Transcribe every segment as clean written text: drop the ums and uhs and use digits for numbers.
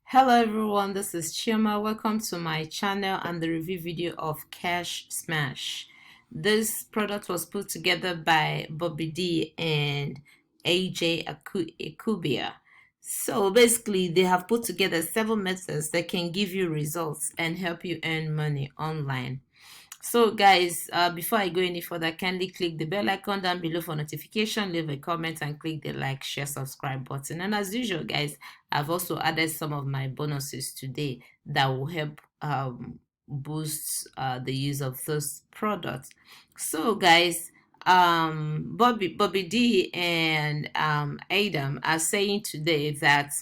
Hello everyone, this is Chioma. Welcome to my channel and the review video of Cash Smash. This product was put together by BobbyD and Ekubia. So basically, they have put together 7 methods that can give you results and help you earn money online. So guys, before I go any further, kindly click the bell icon down below for notification, leave a comment and click the like, share, subscribe button. And as usual guys, I've also added some of my bonuses today that will help boost the use of those products. So guys, BobbyD and Adam are saying today that,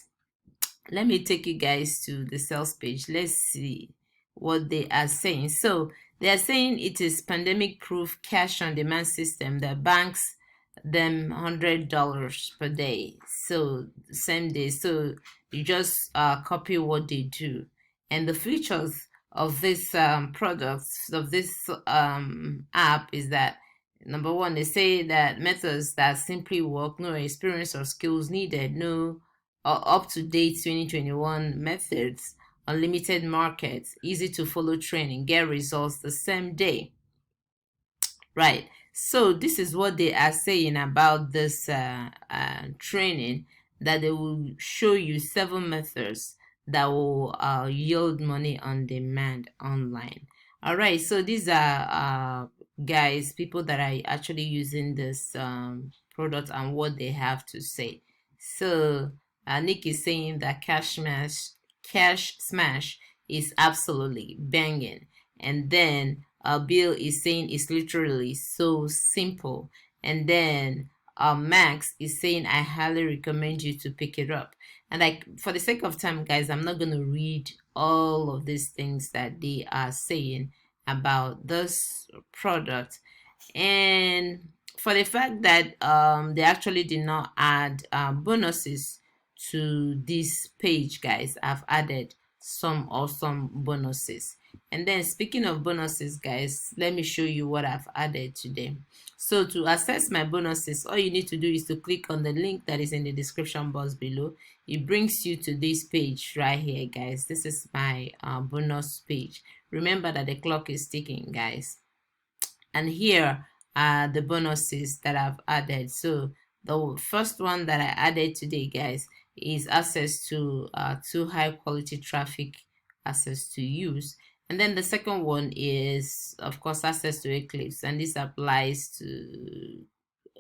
let me take you guys to the sales page. Let's see what they are saying. So they are saying it is pandemic proof cash on demand system that banks them $100 per day. So same day. So you just copy what they do. And the features of this products of this app is that, number one, they say that methods that simply work, no experience or skills needed, no up-to-date 2021 methods, unlimited markets, easy to follow training, get results the same day. Right. So this is what they are saying about this training, that they will show you 7 methods that will yield money on demand online. All right. So these are guys, people that are actually using this product and what they have to say. So Nick is saying that Cash Smash is absolutely banging, and then Bill is saying it's literally so simple, and then Max is saying I highly recommend you to pick it up. And like, for the sake of time guys, I'm not going to read all of these things that they are saying about this product. And for the fact that they actually did not add bonuses to this page guys, I've added some awesome bonuses. And then speaking of bonuses guys, let me show you what I've added today. So to access my bonuses, all you need to do is to click on the link that is in the description box below. It brings you to this page right here guys. This is my bonus page. Remember that the clock is ticking guys, and here are the bonuses that I've added. So the first one that I added today guys is access to 2 high quality traffic access to use. And then the second one is, of course, access to Eclipse, and this applies to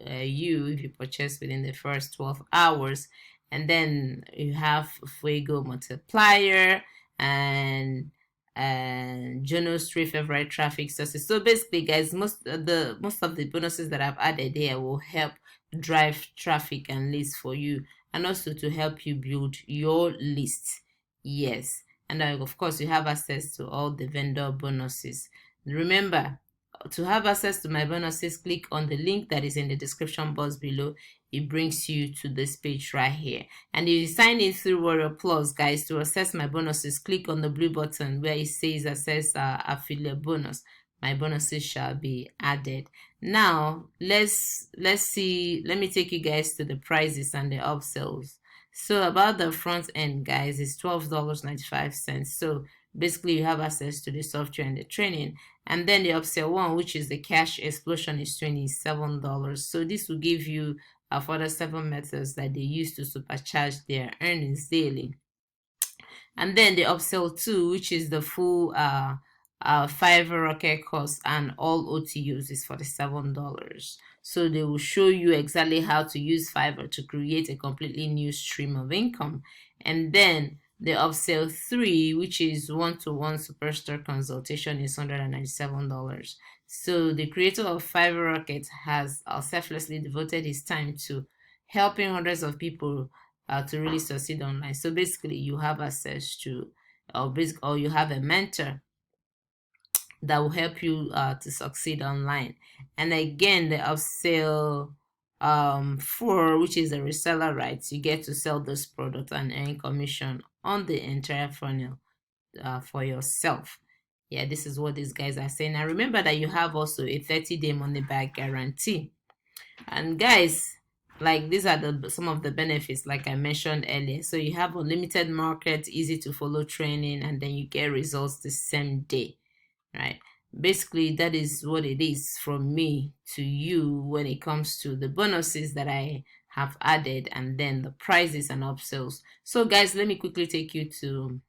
you if you purchase within the first 12 hours. And then you have Fuego multiplier and Juno's 3 favorite traffic sources. So basically guys, most of the bonuses that I've added here will help drive traffic and leads for you, and also to help you build your list. Yes. And of course you have access to all the vendor bonuses. Remember, to have access to my bonuses, click on the link that is in the description box below. It brings you to this page right here. And if you sign in through Warrior Plus guys, to access my bonuses, click on the blue button where it says access affiliate bonus. My bonuses shall be added. Now let's see, let me take you guys to the prices and the upsells. So about the front end guys, is $12.95. So basically you have access to the software and the training. And then the upsell one, which is the cash explosion, is $27. So this will give you further 7 methods that they use to supercharge their earnings daily. And then the upsell 2, which is the full Fiverr Rocket course and all OTUs, is $47. So they will show you exactly how to use Fiverr to create a completely new stream of income. And then the upsell 3, which is one-to-one superstar consultation, is $197. So the creator of Fiverr Rocket has selflessly devoted his time to helping hundreds of people to really succeed online. So basically you have access to, or you have a mentor that will help you to succeed online. And again, the upsell 4, which is the reseller rights, you get to sell this product and earn commission on the entire funnel for yourself. Yeah, this is what these guys are saying. Now remember that you have also a 30-day money back guarantee. And guys, like these are the some of the benefits like I mentioned earlier. So you have unlimited market, easy to follow training, and then you get results the same day, right? Basically, that is what it is from me to you when it comes to the bonuses that I have added, and then the prizes and upsells. So guys, let me quickly take you to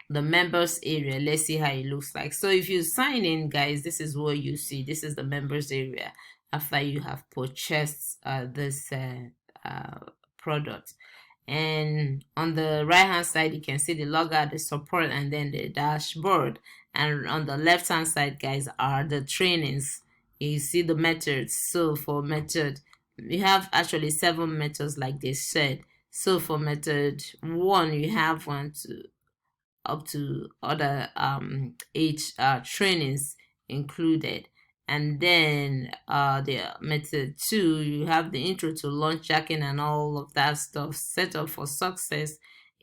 the members area. Let's see how it looks like. So if you sign in, guys, this is what you see. This is the members area after you have purchased this product. And on the right hand side, you can see the logout, the support, and then the dashboard. And on the left hand side, guys, are the trainings. You see the methods. So for method, you have actually 7 methods like they said. So for method 1, you have 1 to up to other age trainings included. And then the method 2, you have the intro to launch jacking and all of that stuff, set up for success,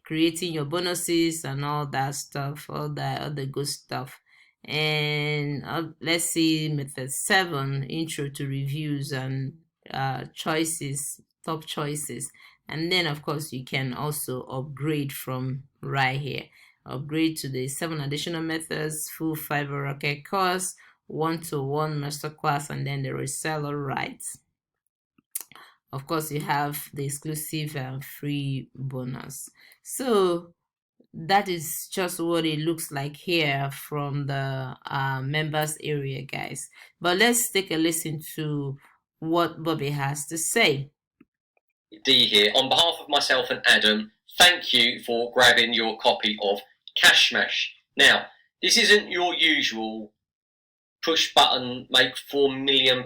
creating your bonuses and all that stuff, all the other good stuff. And let's see method 7, intro to reviews and choices, top choices. And then of course you can also upgrade from right here. Upgrade to the 7 additional methods, full Fiverr Rocket course, one-to-one masterclass, and then the reseller rights. Of course, you have the exclusive and free bonus. So that is just what it looks like here from the members area, guys. But let's take a listen to what Bobby has to say. D here. On behalf of myself and Adam, thank you for grabbing your copy of Cash Smash. Now, this isn't your usual push button, make £4 million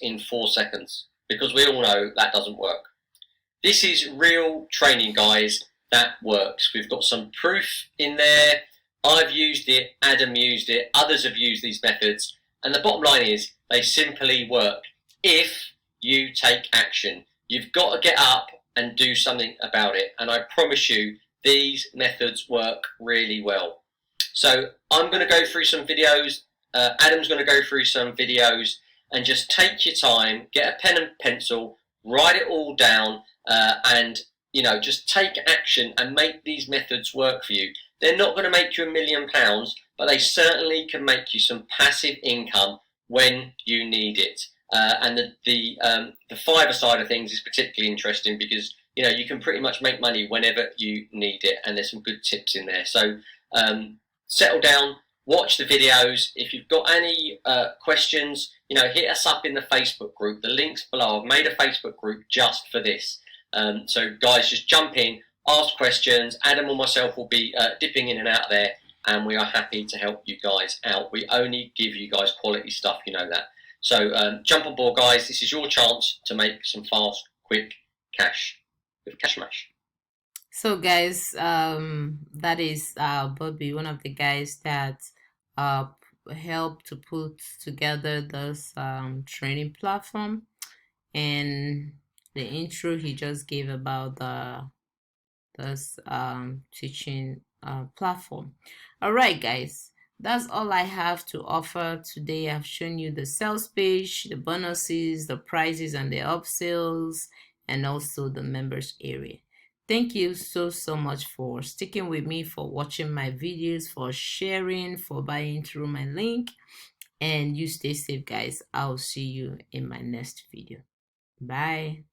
in 4 seconds, because we all know that doesn't work. This is real training, guys, that works. We've got some proof in there. I've used it, Adam used it, others have used these methods, and the bottom line is they simply work if you take action. You've got to get up and do something about it, and I promise you these methods work really well. So I'm going to go through some videos, Adam's going to go through some videos, and just take your time, get a pen and pencil, write it all down, and just take action and make these methods work for you. They're not going to make you £1 million, but they certainly can make you some passive income when you need it. And the Fiverr side of things is particularly interesting because you can pretty much make money whenever you need it, and there's some good tips in there. So settle down, watch the videos. If you've got any questions, hit us up in the Facebook group. The link's below. I've made a Facebook group just for this. So guys, just jump in, ask questions. Adam or myself will be dipping in and out there, and we are happy to help you guys out. We only give you guys quality stuff, you know that. So jump on board, guys. This is your chance to make some fast, quick cash with Cash Smash. So guys, that is Bobby, one of the guys that helped to put together this training platform, and the intro he just gave about this teaching platform. All right, guys, that's all I have to offer today. I've shown you the sales page, the bonuses, the prizes, and the upsells, and also the members area. Thank you so much for sticking with me, for watching my videos, for sharing, for buying through my link. And you stay safe, guys. I'll see you in my next video. Bye.